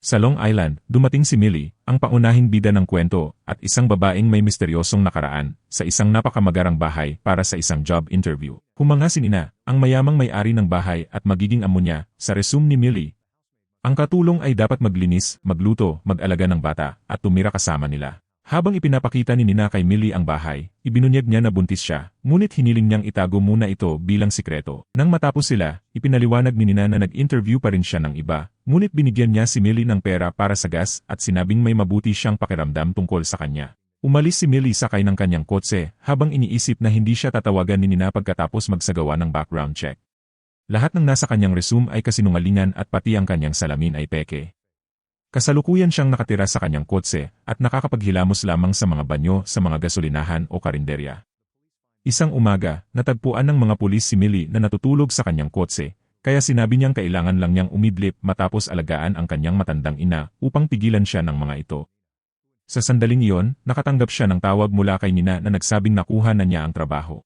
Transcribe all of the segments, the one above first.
Sa Long Island, dumating si Millie, ang paunahing bida ng kwento, at isang babaeng may misteryosong nakaraan, sa isang napakamagarang bahay para sa isang job interview. Humanga si Nina, ang mayamang may-ari ng bahay at magiging amo niya, sa resume ni Millie. Ang katulong ay dapat maglinis, magluto, mag-alaga ng bata, at tumira kasama nila. Habang ipinapakita ni Nina kay Millie ang bahay, ibinunyag niya na buntis siya, ngunit hiniling niyang itago muna ito bilang sikreto. Nang matapos sila, ipinaliwanag ni Nina na nag-interview pa rin siya ng iba, ngunit binigyan niya si Millie ng pera para sa gas at sinabing may mabuti siyang pakiramdam tungkol sa kanya. Umalis si Millie sakay ng kanyang kotse, habang iniisip na hindi siya tatawagan ni Nina pagkatapos magsagawa ng background check. Lahat ng nasa kanyang resume ay kasinungalingan at pati ang kanyang salamin ay peke. Kasalukuyan siyang nakatira sa kanyang kotse at nakakapaghilamos lamang sa mga banyo sa mga gasolinahan o karinderya. Isang umaga, natagpuan ng mga pulis si Millie na natutulog sa kanyang kotse, kaya sinabi niyang kailangan lang niyang umidlip matapos alagaan ang kanyang matandang ina upang pigilan siya ng mga ito. Sa sandaling iyon, nakatanggap siya ng tawag mula kay Nina na nagsabing nakuha na niya ang trabaho.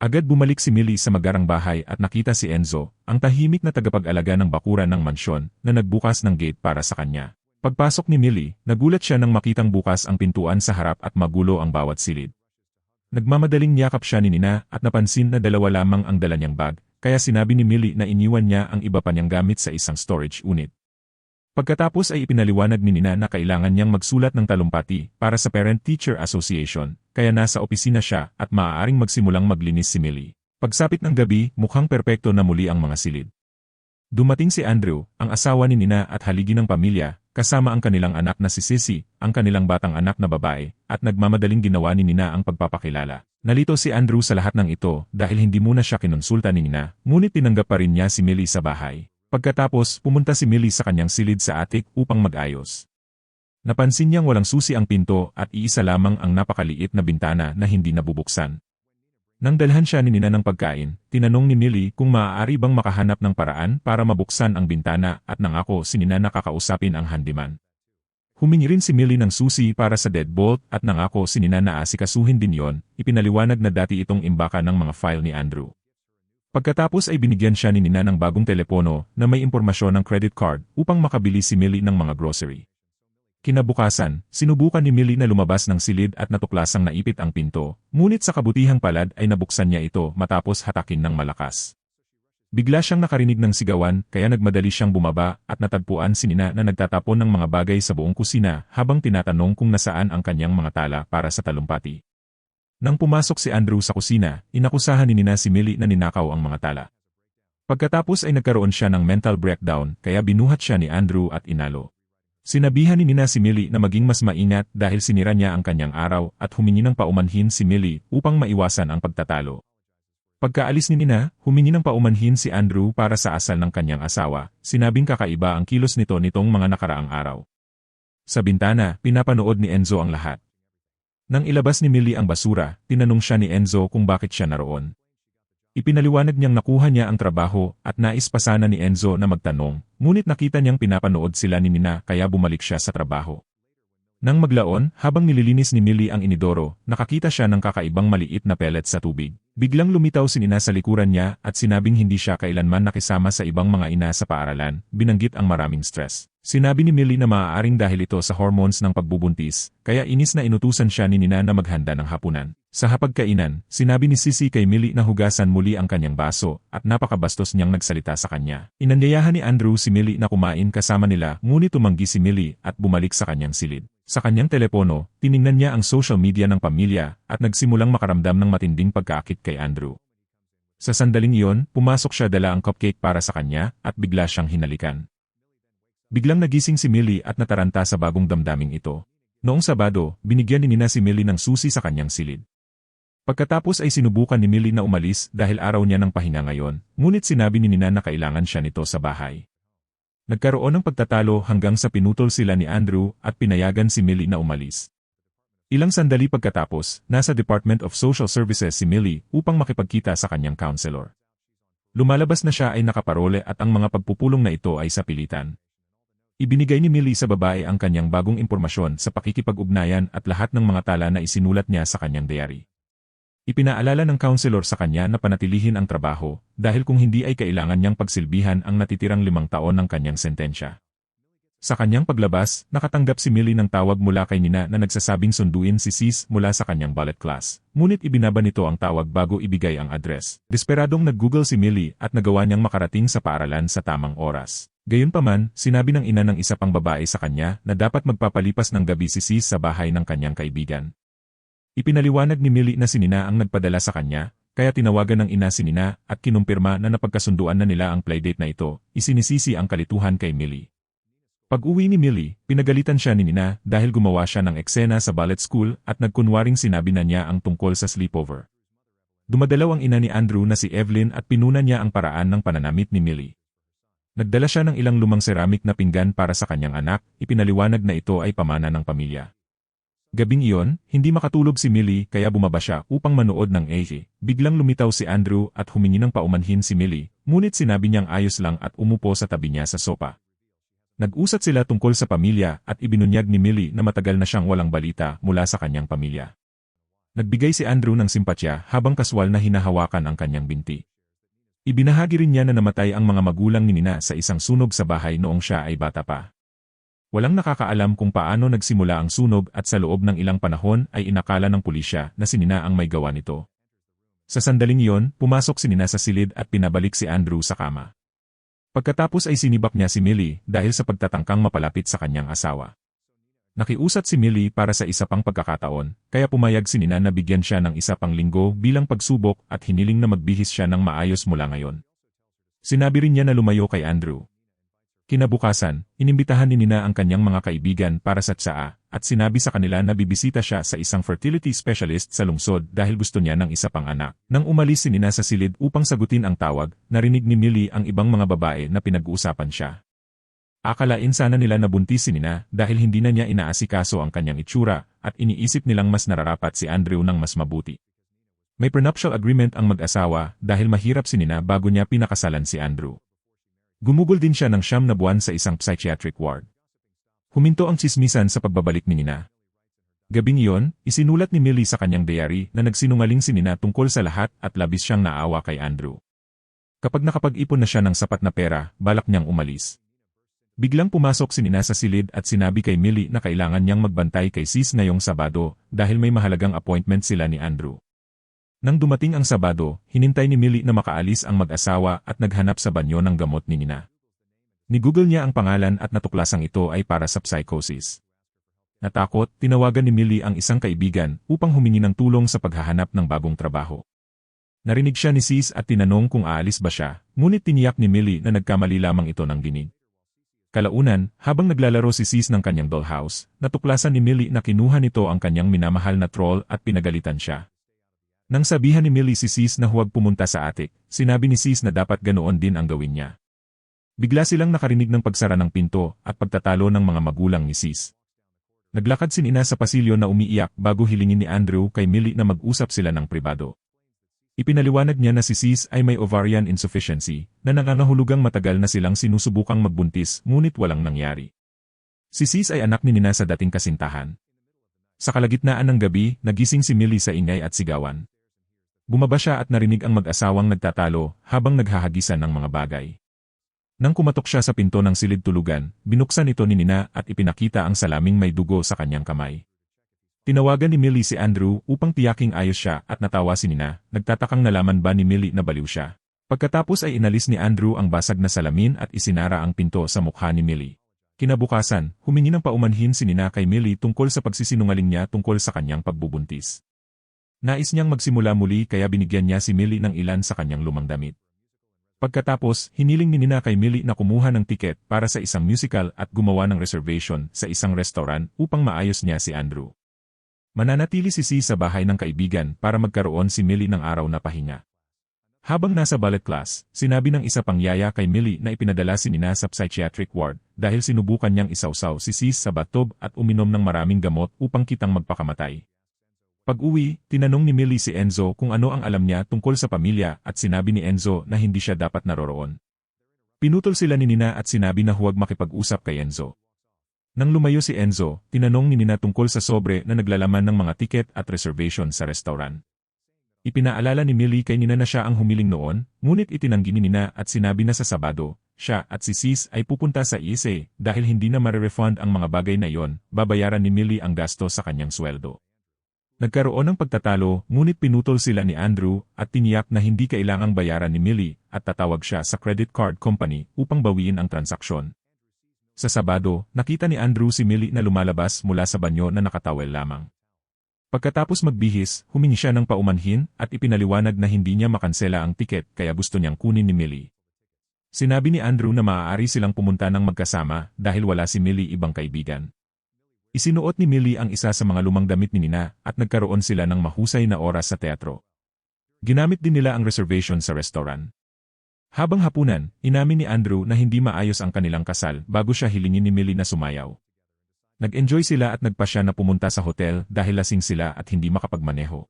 Agad bumalik si Millie sa magarang bahay at nakita si Enzo, ang tahimik na tagapag-alaga ng bakuran ng mansyon, na nagbukas ng gate para sa kanya. Pagpasok ni Millie, nagulat siya nang makitang bukas ang pintuan sa harap at magulo ang bawat silid. Nagmamadaling niyakap siya ni Nina at napansin na dalawa lamang ang dala niyang bag, kaya sinabi ni Millie na iniwan niya ang iba pa niyang gamit sa isang storage unit. Pagkatapos ay ipinaliwanag ni Nina na kailangan niyang magsulat ng talumpati para sa Parent-Teacher Association, kaya nasa opisina siya at maaaring magsimulang maglinis si Millie. Pagsapit ng gabi, mukhang perpekto na muli ang mga silid. Dumating si Andrew, ang asawa ni Nina at haligi ng pamilya, kasama ang kanilang anak na si Sissy, ang kanilang batang anak na babae, at nagmamadaling ginawa ni Nina ang pagpapakilala. Nalito si Andrew sa lahat ng ito dahil hindi muna siya kinonsulta ni Nina, ngunit tinanggap pa rin niya si Millie sa bahay. Pagkatapos, pumunta si Millie sa kanyang silid sa attic upang mag-ayos. Napansin niyang walang susi ang pinto at iisa lamang ang napakaliit na bintana na hindi nabubuksan. Nang dalhan siya ni Nina ng pagkain, tinanong ni Millie kung maaari bang makahanap ng paraan para mabuksan ang bintana at nangako si Nina na kakausapin ang handyman. Humingi rin si Millie ng susi para sa deadbolt at nangako si Nina na asikasuhin din yon, ipinaliwanag na dati itong imbaka ng mga file ni Andrew. Pagkatapos ay binigyan siya ni Nina ng bagong telepono na may impormasyon ng credit card upang makabili si Millie ng mga grocery. Kinabukasan, sinubukan ni Millie na lumabas ng silid at natuklasang naipit ang pinto, ngunit sa kabutihang palad ay nabuksan niya ito matapos hatakin ng malakas. Bigla siyang nakarinig ng sigawan kaya nagmadali siyang bumaba at natagpuan si Nina na nagtatapon ng mga bagay sa buong kusina habang tinatanong kung nasaan ang kanyang mga tala para sa talumpati. Nang pumasok si Andrew sa kusina, inakusahan ni Nina si Millie na ninakaw ang mga tala. Pagkatapos ay nagkaroon siya ng mental breakdown kaya binuhat siya ni Andrew at inalo. Sinabihan ni Nina si Millie na maging mas maingat dahil sinira niya ang kanyang araw at humingi ng paumanhin si Millie upang maiwasan ang pagtatalo. Pagkaalis ni Nina, humingi ng paumanhin si Andrew para sa asal ng kanyang asawa, sinabing kakaiba ang kilos nito nitong mga nakaraang araw. Sa bintana, pinapanood ni Enzo ang lahat. Nang ilabas ni Millie ang basura, tinanong siya ni Enzo kung bakit siya naroon. Ipinaliwanag niyang nakuha niya ang trabaho at nais pa sana ni Enzo na magtanong, ngunit nakita niyang pinapanood sila ni Nina kaya bumalik siya sa trabaho. Nang maglaon, habang nililinis ni Millie ang inidoro, nakakita siya ng kakaibang maliit na pellet sa tubig. Biglang lumitaw si Nina sa likuran niya at sinabing hindi siya kailanman nakisama sa ibang mga ina sa paaralan, binanggit ang maraming stress. Sinabi ni Millie na maaaring dahil ito sa hormones ng pagbubuntis, kaya inis na inutusan siya ni Nina na maghanda ng hapunan. Sa hapagkainan, sinabi ni Sissy kay Millie na hugasan muli ang kanyang baso at napakabastos niyang nagsalita sa kanya. Inanyayahan ni Andrew si Millie na kumain kasama nila ngunit tumanggi si Millie at bumalik sa kanyang silid. Sa kanyang telepono, tiningnan niya ang social media ng pamilya at nagsimulang makaramdam ng matinding pagkaakit kay Andrew. Sa sandaling iyon, pumasok siya dala ang cupcake para sa kanya at bigla siyang hinalikan. Biglang nagising si Millie at nataranta sa bagong damdaming ito. Noong Sabado, binigyan ni Nina si Millie ng susi sa kanyang silid. Pagkatapos ay sinubukan ni Millie na umalis dahil araw niya ng pahinga ngayon, ngunit sinabi ni Nina na kailangan siya nito sa bahay. Nagkaroon ng pagtatalo hanggang sa pinutol sila ni Andrew at pinayagan si Millie na umalis. Ilang sandali pagkatapos, nasa Department of Social Services si Millie upang makipagkita sa kanyang counselor. Lumalabas na siya ay nakaparole at ang mga pagpupulong na ito ay sa pilitan. Ibinigay ni Millie sa babae ang kanyang bagong impormasyon sa pakikipag-ugnayan at lahat ng mga tala na isinulat niya sa kanyang diary. Ipinaalala ng counselor sa kanya na panatilihin ang trabaho dahil kung hindi ay kailangan niyang pagsilbihan ang natitirang 5 taon ng kanyang sentensya. Sa kanyang paglabas, nakatanggap si Millie ng tawag mula kay Nina na nagsasabing sunduin si Sis mula sa kanyang ballet class. Ngunit ibinaba nito ang tawag bago ibigay ang address. Desperadong nag-Google si Millie at nagawa niyang makarating sa paaralan sa tamang oras. Gayunpaman, sinabi ng ina ng isa pang babae sa kanya na dapat magpapalipas ng gabi si Sis sa bahay ng kanyang kaibigan. Ipinaliwanag ni Millie na si Nina ang nagpadala sa kanya, kaya tinawagan ng ina si Nina at kinumpirma na napagkasunduan na nila ang playdate na ito. Isinisisi ang kalituhan kay Millie. Pag-uwi ni Millie, pinagalitan siya ni Nina dahil gumawa siya ng eksena sa ballet school at nagkunwaring sinabi na niya ang tungkol sa sleepover. Dumadalaw ang ina ni Andrew na si Evelyn at pinunan niya ang paraan ng pananamit ni Millie. Nagdala siya ng ilang lumang ceramic na pinggan para sa kanyang anak, ipinaliwanag na ito ay pamana ng pamilya. Gabing iyon, hindi makatulog si Millie kaya bumaba siya upang manood ng AJ. Biglang lumitaw si Andrew at humingi ng paumanhin si Millie, ngunit sinabi niyang ayos lang at umupo sa tabi niya sa sopa. Nag-usat sila tungkol sa pamilya at ibinunyag ni Millie na matagal na siyang walang balita mula sa kanyang pamilya. Nagbigay si Andrew ng simpatya habang kaswal na hinahawakan ang kanyang binti. Ibinahagi rin niya na namatay ang mga magulang ni Nina sa isang sunog sa bahay noong siya ay bata pa. Walang nakakaalam kung paano nagsimula ang sunog at sa loob ng ilang panahon ay inakala ng pulisya na si Nina ang may gawa nito. Sa sandaling iyon, pumasok si Nina sa silid at pinabalik si Andrew sa kama. Pagkatapos ay sinibak niya si Millie dahil sa pagtatangkang mapalapit sa kanyang asawa. Nakiusat si Millie para sa isa pang pagkakataon, kaya pumayag si Nina na bigyan siya ng isa pang linggo bilang pagsubok at hiniling na magbihis siya ng maayos mula ngayon. Sinabi rin niya na lumayo kay Andrew. Kinabukasan, inimbitahan ni Nina ang kanyang mga kaibigan para sa tsaa at sinabi sa kanila na bibisita siya sa isang fertility specialist sa lungsod dahil gusto niya ng isa pang anak. Nang umalis si Nina sa silid upang sagutin ang tawag, narinig ni Millie ang ibang mga babae na pinag-uusapan siya. Akalain sana nila na buntis si Nina dahil hindi na niya inaasikaso ang kanyang itsura at iniisip nilang mas nararapat si Andrew ng mas mabuti. May prenuptial agreement ang mag-asawa dahil mahirap si Nina bago niya pinakasalan si Andrew. Gumugol din siya ng 9 na buwan sa isang psychiatric ward. Huminto ang tsismisan sa pagbabalik ni Nina. Gabing iyon, isinulat ni Millie sa kanyang diary na nagsinungaling si Nina tungkol sa lahat at labis siyang naawa kay Andrew. Kapag nakapag-ipon na siya ng sapat na pera, balak niyang umalis. Biglang pumasok si Nina sa silid at sinabi kay Millie na kailangan niyang magbantay kay Sis ngayong Sabado dahil may mahalagang appointment sila ni Andrew. Nang dumating ang Sabado, hinintay ni Millie na makaalis ang mag-asawa at naghanap sa banyo ng gamot ni Nina. Ni-Google niya ang pangalan at natuklasang ito ay para sa psychosis. Natakot, tinawagan ni Millie ang isang kaibigan upang humingi ng tulong sa paghahanap ng bagong trabaho. Narinig siya ni Sis at tinanong kung aalis ba siya, ngunit tiniyak ni Millie na nagkamali lamang ito ng dinig. Kalaunan, habang naglalaro si Sis ng kanyang dollhouse, natuklasan ni Millie na kinuha nito ang kanyang minamahal na troll at pinagalitan siya. Nang sabihan ni Millie si Sis na huwag pumunta sa attic, sinabi ni Sis na dapat ganoon din ang gawin niya. Bigla silang nakarinig ng pagsara ng pinto at pagtatalo ng mga magulang ni Sis. Naglakad si Nina sa pasilyo na umiiyak bago hilingin ni Andrew kay Millie na mag-usap sila ng pribado. Ipinaliwanag niya na si Sis ay may ovarian insufficiency na nangangahulugang matagal na silang sinusubukang magbuntis ngunit walang nangyari. Si Sis ay anak ni Nina sa dating kasintahan. Sa kalagitnaan ng gabi, nagising si Millie sa ingay at sigawan. Bumaba siya at narinig ang mag-asawang nagtatalo habang naghahagisan ng mga bagay. Nang kumatok siya sa pinto ng silid tulugan, binuksan ito ni Nina at ipinakita ang salaming may dugo sa kanyang kamay. Tinawagan ni Millie si Andrew upang tiyaking ayos siya at natawa si Nina, nagtatakang nalaman ba ni Millie na baliw siya. Pagkatapos ay inalis ni Andrew ang basag na salamin at isinara ang pinto sa mukha ni Millie. Kinabukasan, humingi ng paumanhin si Nina kay Millie tungkol sa pagsisinungaling niya tungkol sa kanyang pagbubuntis. Nais niyang magsimula muli kaya binigyan niya si Millie ng ilan sa kanyang lumang damit. Pagkatapos, hiniling ni Nina kay Millie na kumuha ng tiket para sa isang musical at gumawa ng reservation sa isang restaurant upang maayos niya si Andrew. Mananatili si Sis sa bahay ng kaibigan para magkaroon si Millie ng araw na pahinga. Habang nasa ballet class, sinabi ng isa pang yaya kay Millie na ipinadala si Nina sa psychiatric ward dahil sinubukan niyang isawsaw si Sis sa bathtub at uminom ng maraming gamot upang kitang magpakamatay. Pag-uwi, tinanong ni Millie si Enzo kung ano ang alam niya tungkol sa pamilya at sinabi ni Enzo na hindi siya dapat naroroon. Pinutol sila ni Nina at sinabi na huwag makipag-usap kay Enzo. Nang lumayo si Enzo, tinanong ni Nina tungkol sa sobre na naglalaman ng mga tiket at reservation sa restaurant. Ipinaalala ni Millie kay Nina na siya ang humiling noon, ngunit itinanggi ni Nina at sinabi na sa Sabado, siya at si Sis ay pupunta sa ESA dahil hindi na marerefund ang mga bagay na iyon, babayaran ni Millie ang gasto sa kanyang sweldo. Nagkaroon ng pagtatalo, ngunit pinutol sila ni Andrew at tiniyak na hindi kailangang bayaran ni Millie at tatawag siya sa credit card company upang bawiin ang transaksyon. Sa Sabado, nakita ni Andrew si Millie na lumalabas mula sa banyo na nakatawel lamang. Pagkatapos magbihis, humingi siya ng paumanhin at ipinaliwanag na hindi niya makansela ang tiket kaya gusto niyang kunin ni Millie. Sinabi ni Andrew na maaari silang pumunta ng magkasama dahil wala si Millie ibang kaibigan. Isinuot ni Millie ang isa sa mga lumang damit ni Nina at nagkaroon sila ng mahusay na oras sa teatro. Ginamit din nila ang reservation sa restaurant. Habang hapunan, inamin ni Andrew na hindi maayos ang kanilang kasal bago siya hilingin ni Millie na sumayaw. Nag-enjoy sila at nagpa siya na pumunta sa hotel dahil lasing sila at hindi makapagmaneho.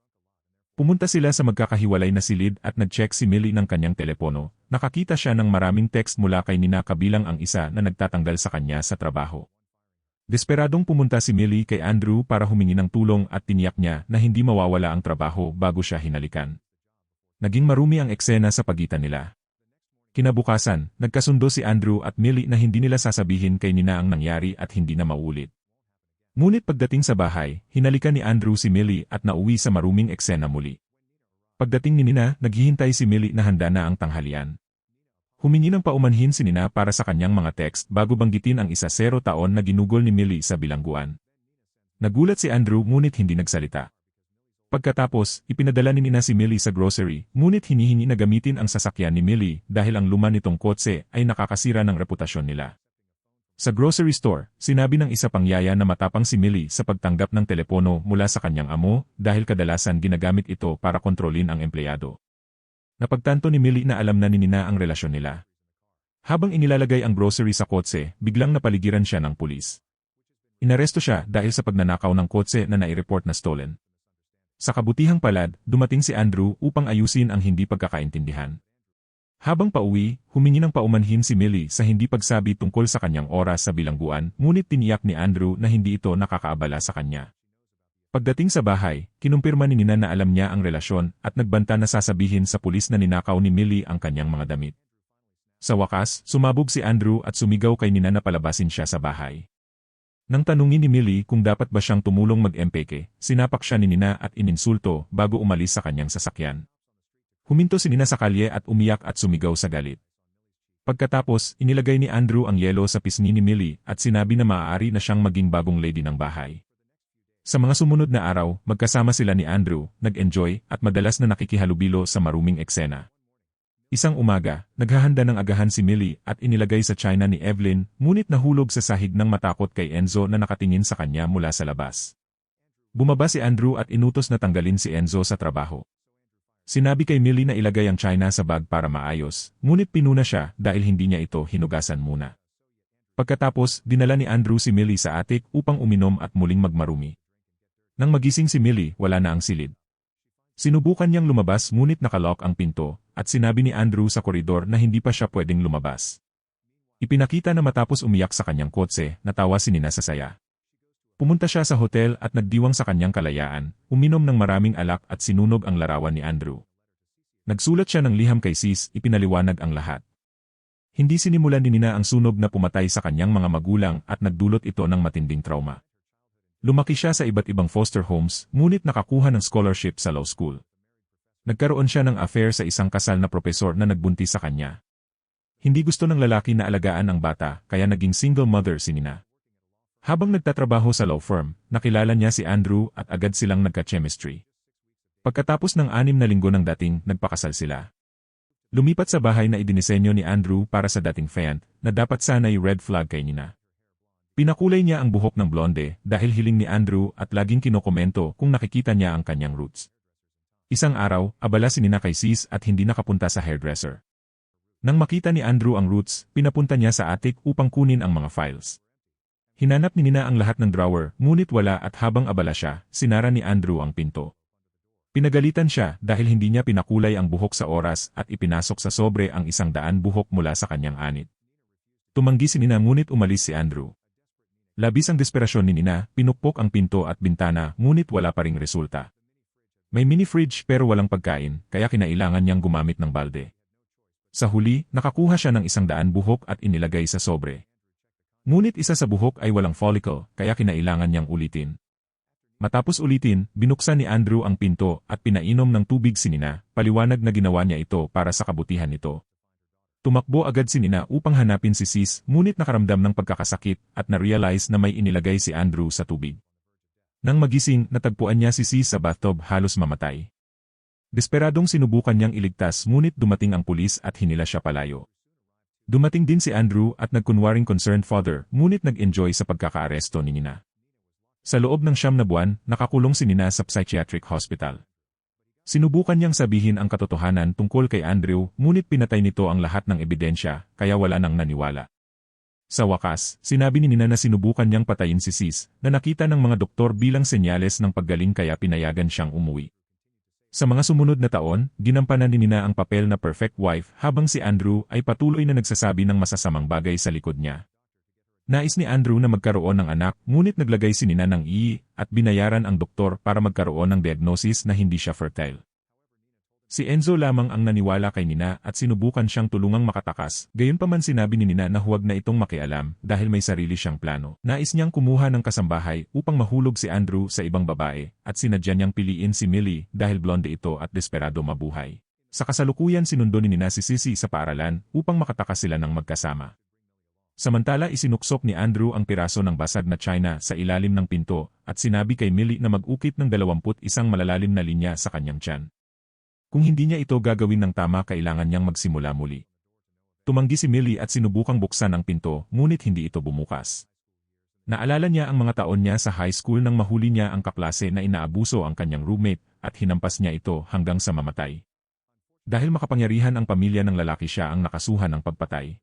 Pumunta sila sa magkakahiwalay na silid at nag-check si Millie ng kanyang telepono. Nakakita siya ng maraming text mula kay Nina kabilang ang isa na nagtatanggal sa kanya sa trabaho. Desperadong pumunta si Millie kay Andrew para humingi ng tulong at tiniyak niya na hindi mawawala ang trabaho bago siya hinalikan. Naging marumi ang eksena sa pagitan nila. Kinabukasan, nagkasundo si Andrew at Millie na hindi nila sasabihin kay Nina ang nangyari at hindi na maulit. Ngunit pagdating sa bahay, hinalikan ni Andrew si Millie at nauwi sa maruming eksena muli. Pagdating ni Nina, naghihintay si Millie na handa na ang tanghalian. Humingi ng paumanhin si Nina para sa kanyang mga text bago banggitin ang 10 taon na ginugol ni Millie sa bilangguan. Nagulat si Andrew ngunit hindi nagsalita. Pagkatapos, ipinadala ni Nina si Millie sa grocery, ngunit hinihingi na gamitin ang sasakyan ni Millie dahil ang luma nitong kotse ay nakakasira ng reputasyon nila. Sa grocery store, sinabi ng isa pang yaya na matapang si Millie sa pagtanggap ng telepono mula sa kanyang amo dahil kadalasan ginagamit ito para kontrolin ang empleyado. Napagtanto ni Millie na alam na ni Nina ang relasyon nila. Habang inilalagay ang grocery sa kotse, biglang napaligiran siya ng pulis. Inaresto siya dahil sa pagnanakaw ng kotse na nai-report na stolen. Sa kabutihang palad, dumating si Andrew upang ayusin ang hindi pagkakaintindihan. Habang pauwi, humingi ng paumanhin si Millie sa hindi pagsabi tungkol sa kanyang oras sa bilangguan, ngunit tiniyak ni Andrew na hindi ito nakakaabala sa kanya. Pagdating sa bahay, kinumpirma ni Nina na alam niya ang relasyon at nagbanta na sasabihin sa pulis na ninakaw ni Millie ang kanyang mga damit. Sa wakas, sumabog si Andrew at sumigaw kay Nina na palabasin siya sa bahay. Nang tanungin ni Millie kung dapat ba siyang tumulong mag-empeke, sinapak siya ni Nina at ininsulto bago umalis sa kanyang sasakyan. Huminto si Nina sa kalye at umiyak at sumigaw sa galit. Pagkatapos, inilagay ni Andrew ang yelo sa pisngi ni Millie at sinabi na maaari na siyang maging bagong lady ng bahay. Sa mga sumunod na araw, magkasama sila ni Andrew, nag-enjoy at madalas na nakikihalubilo sa maruming eksena. Isang umaga, naghahanda ng agahan si Millie at inilagay sa China ni Evelyn, ngunit nahulog sa sahig ng matakot kay Enzo na nakatingin sa kanya mula sa labas. Bumaba si Andrew at inutos na tanggalin si Enzo sa trabaho. Sinabi kay Millie na ilagay ang China sa bag para maayos, ngunit pinuna siya dahil hindi niya ito hinugasan muna. Pagkatapos, dinala ni Andrew si Millie sa attic upang uminom at muling magmarumi. Nang magising si Millie, wala na ang silid. Sinubukan niyang lumabas ngunit nakalock ang pinto, at sinabi ni Andrew sa koridor na hindi pa siya pwedeng lumabas. Ipinakita na matapos umiyak sa kanyang kotse, natawa si Nina sa saya. Pumunta siya sa hotel at nagdiwang sa kanyang kalayaan, uminom ng maraming alak at sinunog ang larawan ni Andrew. Nagsulat siya ng liham kay Sis, ipinaliwanag ang lahat. Hindi sinimulan ni Nina ang sunog na pumatay sa kanyang mga magulang at nagdulot ito ng matinding trauma. Lumaki siya sa iba't ibang foster homes, ngunit nakakuha ng scholarship sa law school. Nagkaroon siya ng affair sa isang kasal na propesor na nagbuntis sa kanya. Hindi gusto ng lalaki na alagaan ang bata, kaya naging single mother si Nina. Habang nagtatrabaho sa law firm, nakilala niya si Andrew at agad silang nagka-chemistry. Pagkatapos ng 6 na linggo ng dating, nagpakasal sila. Lumipat sa bahay na idinisenyo ni Andrew para sa dating fiancé, na dapat sana'y red flag kay Nina. Pinakulay niya ang buhok ng blonde dahil hiling ni Andrew at laging kinokomento kung nakikita niya ang kanyang roots. Isang araw, abala si Nina kay Sis at hindi nakapunta sa hairdresser. Nang makita ni Andrew ang roots, pinapunta niya sa attic upang kunin ang mga files. Hinanap ni Nina ang lahat ng drawer, ngunit wala at habang abala siya, sinara ni Andrew ang pinto. Pinagalitan siya dahil hindi niya pinakulay ang buhok sa oras at ipinasok sa sobre ang 100 buhok mula sa kanyang anit. Tumanggi si Nina ngunit umalis si Andrew. Labis ang desperasyon ni Nina, pinukpok ang pinto at bintana ngunit wala pa ring resulta. May mini-fridge pero walang pagkain, kaya kinailangan niyang gumamit ng balde. Sa huli, nakakuha siya ng 100 buhok at inilagay sa sobre. Ngunit isa sa buhok ay walang follicle, kaya kinailangan niyang ulitin. Matapos ulitin, binuksan ni Andrew ang pinto at pinainom ng tubig si Nina, paliwanag na ginawa niya ito para sa kabutihan nito. Tumakbo agad si Nina upang hanapin si Sis, ngunit nakaramdam ng pagkakasakit at na-realize na may inilagay si Andrew sa tubig. Nang magising, natagpuan niya si Sis sa bathtub halos mamatay. Desperadong sinubukan niyang iligtas ngunit dumating ang pulis at hinila siya palayo. Dumating din si Andrew at nagkunwaring concerned father ngunit nag-enjoy sa pagkakaaresto ni Nina. Sa loob ng 9 na buwan, nakakulong si Nina sa psychiatric hospital. Sinubukan niyang sabihin ang katotohanan tungkol kay Andrew ngunit pinatay nito ang lahat ng ebidensya kaya wala nang naniwala. Sa wakas, sinabi ni Nina na sinubukan niyang patayin si Sis na nakita ng mga doktor bilang senyales ng paggaling kaya pinayagan siyang umuwi. Sa mga sumunod na taon, ginampanan ni Nina ang papel na perfect wife habang si Andrew ay patuloy na nagsasabi ng masasamang bagay sa likod niya. Nais ni Andrew na magkaroon ng anak ngunit naglagay si Nina ng at binayaran ang doktor para magkaroon ng diagnosis na hindi siya fertile. Si Enzo lamang ang naniwala kay Nina at sinubukan siyang tulungang makatakas, gayunpaman sinabi ni Nina na huwag na itong makialam dahil may sarili siyang plano. Nais niyang kumuha ng kasambahay upang mahulog si Andrew sa ibang babae at sinadya niyang piliin si Millie dahil blonde ito at desperado mabuhay. Sa kasalukuyan sinundo ni Nina si Sissy sa paaralan upang makatakas sila ng magkasama. Samantala isinuksok ni Andrew ang piraso ng basag na china sa ilalim ng pinto at sinabi kay Millie na mag-ukit ng 21 malalalim na linya sa kanyang tiyan. Kung hindi niya ito gagawin ng tama kailangan niyang magsimula muli. Tumanggi si Millie at sinubukang buksan ang pinto ngunit hindi ito bumukas. Naalala niya ang mga taon niya sa high school nang mahuli niya ang kaklase na inaabuso ang kanyang roommate at hinampas niya ito hanggang sa mamatay. Dahil makapangyarihan ang pamilya ng lalaki siya ang nakasuhan ng pagpatay.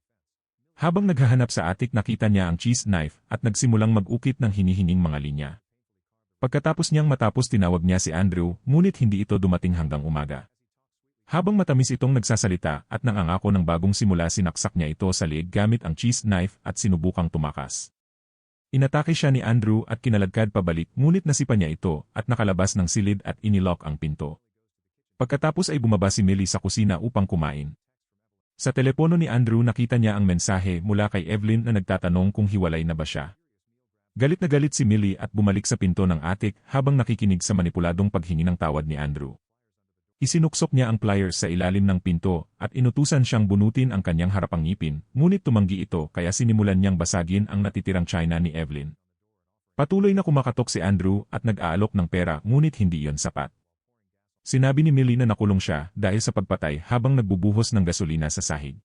Habang naghahanap sa attic nakita niya ang cheese knife at nagsimulang mag-ukit ng hinihinging mga linya. Pagkatapos niyang matapos tinawag niya si Andrew ngunit hindi ito dumating hanggang umaga. Habang matamis itong nagsasalita at nangangako ng bagong simula sinaksak niya ito sa leeg gamit ang cheese knife at sinubukang tumakas. Inatake siya ni Andrew at kinaladkad pabalik ngunit nasipa niya ito at nakalabas ng silid at inilock ang pinto. Pagkatapos ay bumaba si Millie sa kusina upang kumain. Sa telepono ni Andrew nakita niya ang mensahe mula kay Evelyn na nagtatanong kung hiwalay na ba siya. Galit na galit si Millie at bumalik sa pinto ng attic habang nakikinig sa manipuladong paghingi ng tawad ni Andrew. Isinuksok niya ang pliers sa ilalim ng pinto at inutusan siyang bunutin ang kanyang harapang ngipin, ngunit tumanggi ito kaya sinimulan niyang basagin ang natitirang china ni Evelyn. Patuloy na kumakatok si Andrew at nag-aalok ng pera ngunit hindi iyon sapat. Sinabi ni Millie na nakulong siya dahil sa pagpatay habang nagbubuhos ng gasolina sa sahig.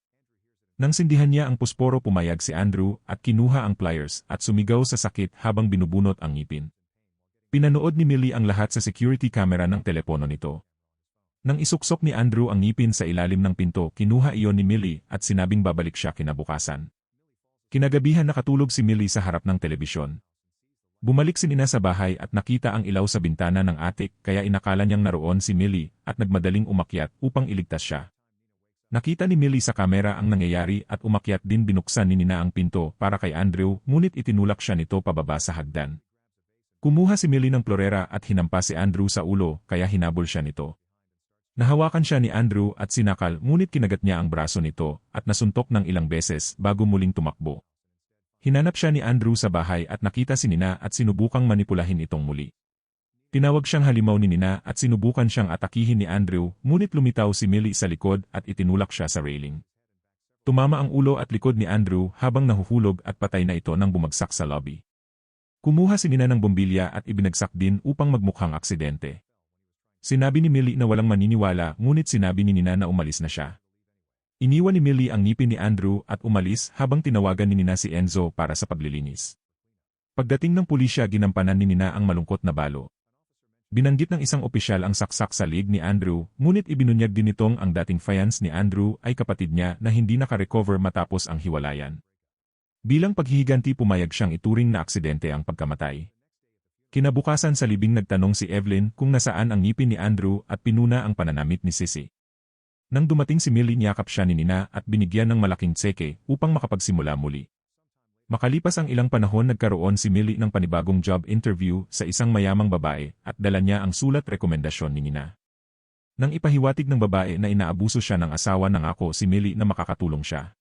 Nang sindihan niya ang pusporo pumayag si Andrew at kinuha ang pliers at sumigaw sa sakit habang binubunot ang ngipin. Pinanood ni Millie ang lahat sa security camera ng telepono nito. Nang isuksok ni Andrew ang ngipin sa ilalim ng pinto, kinuha iyon ni Millie at sinabing babalik siya kinabukasan. Kinagabihan nakatulog si Millie sa harap ng telebisyon. Bumalik si Nina sa bahay at nakita ang ilaw sa bintana ng attic kaya inakala niyang naroon si Millie at nagmadaling umakyat upang iligtas siya. Nakita ni Millie sa kamera ang nangyayari at umakyat din binuksan ni Nina ang pinto para kay Andrew ngunit itinulak siya nito pababa sa hagdan. Kumuha si Millie ng plorera at hinampas si Andrew sa ulo kaya hinabol siya nito. Nahawakan siya ni Andrew at sinakal ngunit kinagat niya ang braso nito at nasuntok ng ilang beses bago muling tumakbo. Hinanap siya ni Andrew sa bahay at nakita si Nina at sinubukang manipulahin itong muli. Tinawag siyang halimaw ni Nina at sinubukan siyang atakihin ni Andrew ngunit lumitaw si Millie sa likod at itinulak siya sa railing. Tumama ang ulo at likod ni Andrew habang nahuhulog at patay na ito nang bumagsak sa lobby. Kumuha si Nina ng bombilya at ibinagsak din upang magmukhang aksidente. Sinabi ni Millie na walang maniniwala ngunit sinabi ni Nina na umalis na siya. Iniwan ni Millie ang ngipin ni Andrew at umalis habang tinawagan ni Nina si Enzo para sa paglilinis. Pagdating ng pulisya ginampanan ni Nina ang malungkot na balo. Binanggit ng isang opisyal ang saksak sa leeg ni Andrew ngunit ibinunyag din nitong ang dating fiance ni Andrew ay kapatid niya na hindi nakarecover matapos ang hiwalayan. Bilang paghihiganti pumayag siyang ituring na aksidente ang pagkamatay. Kinabukasan sa libing nagtanong si Evelyn kung nasaan ang ngipin ni Andrew at pinuna ang pananamit ni Sissy. Nang dumating si Millie niyakap siya ni Nina at binigyan ng malaking tseke upang makapagsimula muli. Makalipas ang ilang panahon nagkaroon si Millie ng panibagong job interview sa isang mayamang babae at dala niya ang sulat rekomendasyon ni Nina. Nang ipahiwatig ng babae na inaabuso siya ng asawa, nangako si Millie na makakatulong siya.